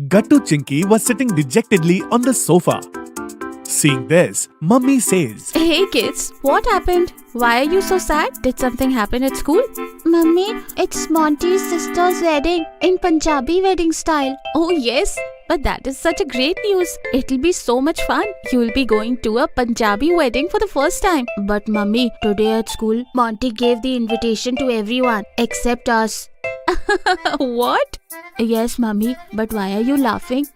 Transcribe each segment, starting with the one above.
Gattu Chinky was sitting dejectedly on the sofa. Seeing this, Mummy says, Hey kids, what happened? Why are you so sad? Did something happen at school? Mummy, it's Monty's sister's wedding in Punjabi wedding style. Oh yes, but that is such a great news. It'll be so much fun. You'll be going to a Punjabi wedding for the first time. But Mummy, today at school, Monty gave the invitation to everyone except us. What? Yes, Mummy, but why are you laughing?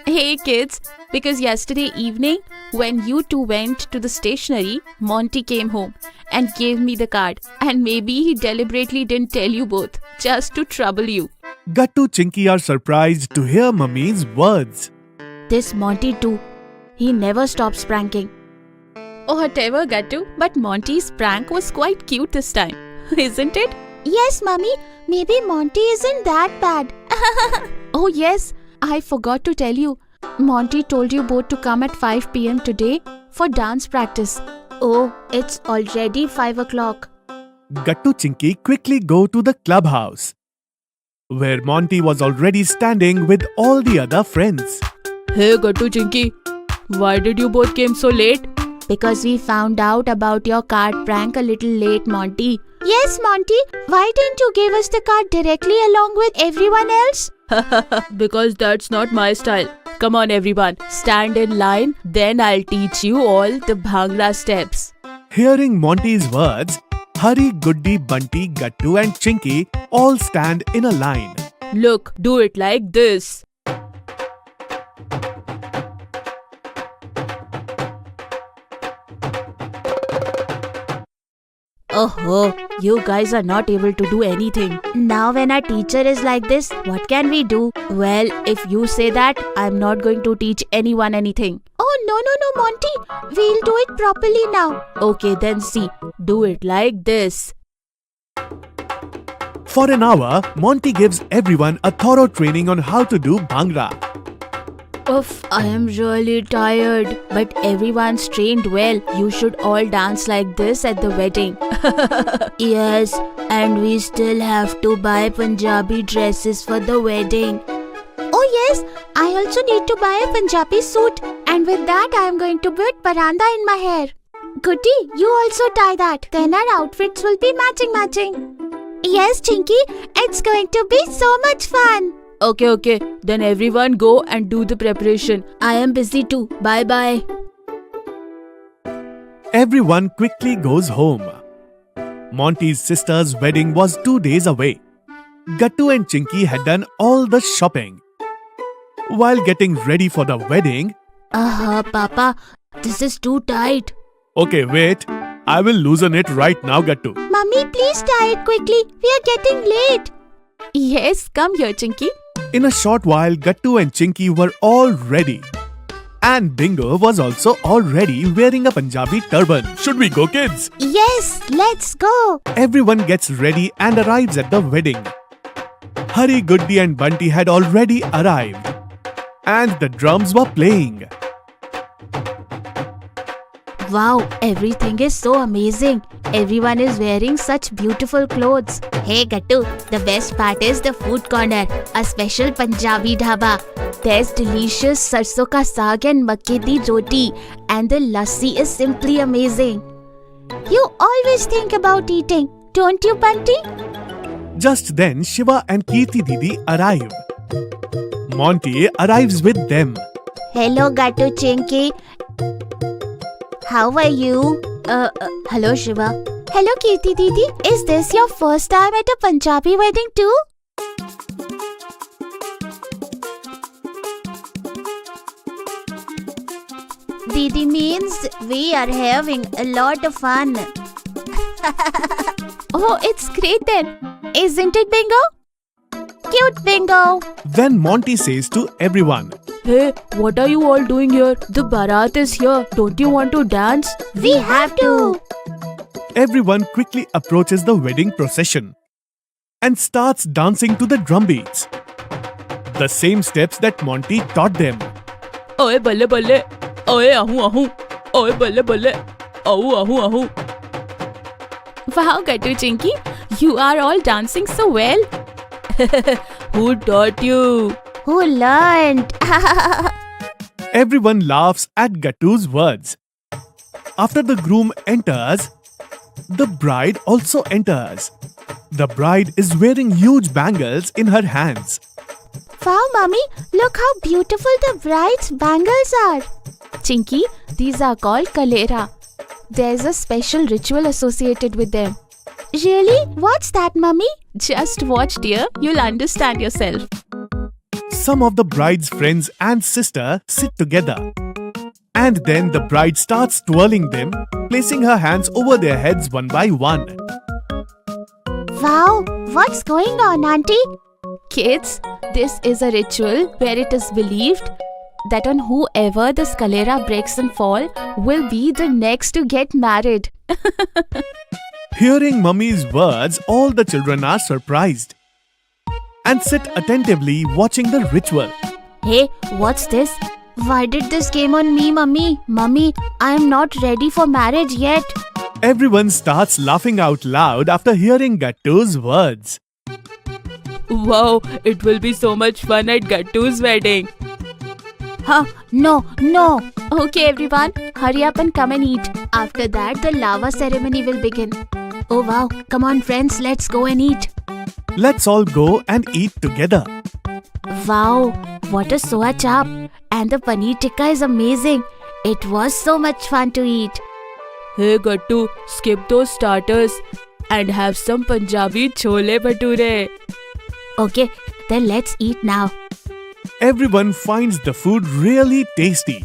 Hey kids, because yesterday evening when you two went to the stationery, Monty came home and gave me the card, and maybe he deliberately didn't tell you both just to trouble you. Gattu Chinky are surprised to hear Mummy's words. This Monty too. He never stops pranking. Whatever, Gattu, but Monty's prank was quite cute this time, isn't it? Yes, Mummy, maybe Monty isn't that bad. Oh yes, I forgot to tell you. Monty told you both to come at 5 p.m. today for dance practice. Oh, it's already 5 o'clock. Gattu Chinky quickly go to the clubhouse, where Monty was already standing with all the other friends. Hey Gattu Chinky, why did you both came so late? Because we found out about your card prank a little late, Monty. Yes, Monty, why didn't you give us the card directly along with everyone else? Because that's not my style. Come on everyone, stand in line, then I'll teach you all the Bhangra steps. Hearing Monty's words, Hari, Guddi, Bunty, Gattu and Chinky all stand in a line. Look, do it like this. Oh, you guys are not able to do anything. Now when our teacher is like this, what can we do? Well, if you say that, I'm not going to teach anyone anything. Oh, no, Monty. We'll do it properly now. Okay, then see. Do it like this. For an hour, Monty gives everyone a thorough training on how to do Bhangra. Oof, I am really tired. But everyone's trained well. You should all dance like this at the wedding. Yes, and we still have to buy Punjabi dresses for the wedding. Oh yes, I also need to buy a Punjabi suit. And with that, I am going to put paranda in my hair. Goody, you also tie that. Then our outfits will be matching. Yes, Chinky, it's going to be so much fun. Okay, then everyone go and do the preparation. I am busy too. Bye. Everyone quickly goes home. Monty's sister's wedding was 2 days away. Gattu and Chinky had done all the shopping. While getting ready for the wedding, Papa, this is too tight. Okay, wait. I will loosen it right now, Gattu. Mummy, please tie it quickly. We are getting late. Yes, come here Chinky. In a short while, Gattu and Chinky were all ready. And Bingo was also already wearing a Punjabi turban. Should we go, kids? Yes, let's go. Everyone gets ready and arrives at the wedding. Hari, Guddi and Bunty had already arrived. And the drums were playing. Wow, everything is so amazing. Everyone is wearing such beautiful clothes. Hey Gattu, the best part is the food corner, a special Punjabi dhaba. There's delicious sarson ka saag and makke di roti, and the lassi is simply amazing. You always think about eating, don't you, Bunty? Just then, Shiva and Kirti Didi arrive. Monty arrives with them. Hello Gattu Chinky. How are you? Hello Shiva. Hello Kirti Didi. Is this your first time at a Punjabi wedding too? Didi means we are having a lot of fun. Oh, it's great then. Isn't it, Bingo? Cute Bingo. Then Monty says to everyone, Hey, what are you all doing here? The Bharat is here. Don't you want to dance? We have to. Everyone quickly approaches the wedding procession and starts dancing to the drum beats. The same steps that Monty taught them. Oye balle balle. Oye ahu. Oye balle balle. Ahu. Wow, Gattu Chinky, you are all dancing so well. Who taught you? Who learned? Everyone laughs at Gattu's words. After the groom enters, the bride also enters. The bride is wearing huge bangles in her hands. Wow, Mummy, look how beautiful the bride's bangles are. Chinky, these are called kalera. There's a special ritual associated with them. Really? What's that, Mummy? Just watch, dear. You'll understand yourself. Some of the bride's friends and sister sit together. And then the bride starts twirling them, placing her hands over their heads one by one. Wow, what's going on, Auntie? Kids, this is a ritual where it is believed that on whoever the scalera breaks and fall will be the next to get married. Hearing Mummy's words, all the children are surprised and sit attentively watching the ritual. Hey, what's this? Why did this came on me, Mummy? Mummy, I am not ready for marriage yet. Everyone starts laughing out loud after hearing Gattu's words. Wow, it will be so much fun at Gattu's wedding. Huh? No. Okay, everyone, hurry up and come and eat. After that, the lava ceremony will begin. Oh wow, come on friends, let's go and eat. Let's all go and eat together. Wow, what a soya chap. And the paneer tikka is amazing. It was so much fun to eat. Hey Gattu, skip those starters and have some Punjabi chole bhature. Okay, then let's eat now. Everyone finds the food really tasty.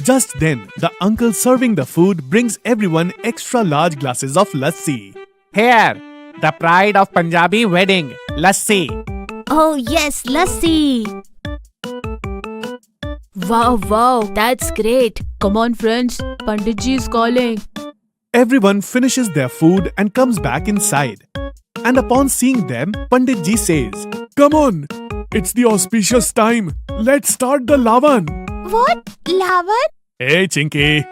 Just then, the uncle serving the food brings everyone extra large glasses of lassi. Here, the pride of Punjabi wedding, lassi. Oh yes, lassi. Wow, that's great. Come on friends, Panditji is calling. Everyone finishes their food and comes back inside. And upon seeing them, Panditji says, "Come on, it's the auspicious time. Let's start the Lavan." What? Lavan? Hey Chinky,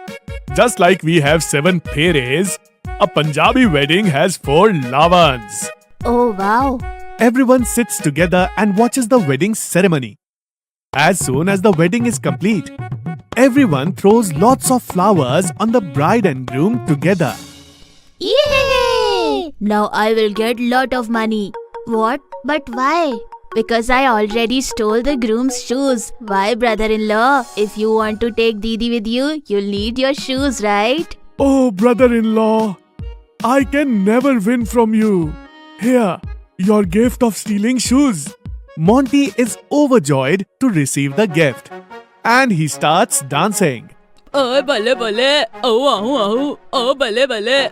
just like we have 7 pheres, a Punjabi wedding has 4 Lavans. Oh wow. Everyone sits together and watches the wedding ceremony. As soon as the wedding is complete, everyone throws lots of flowers on the bride and groom together. Yay! Now I will get lot of money. What? But why? Because I already stole the groom's shoes. Why, brother-in-law? If you want to take Didi with you, you'll need your shoes, right? Oh, brother-in-law, I can never win from you. Here, your gift of stealing shoes. Monty is overjoyed to receive the gift. And he starts dancing. Oh, bale bale, oh, bale bale.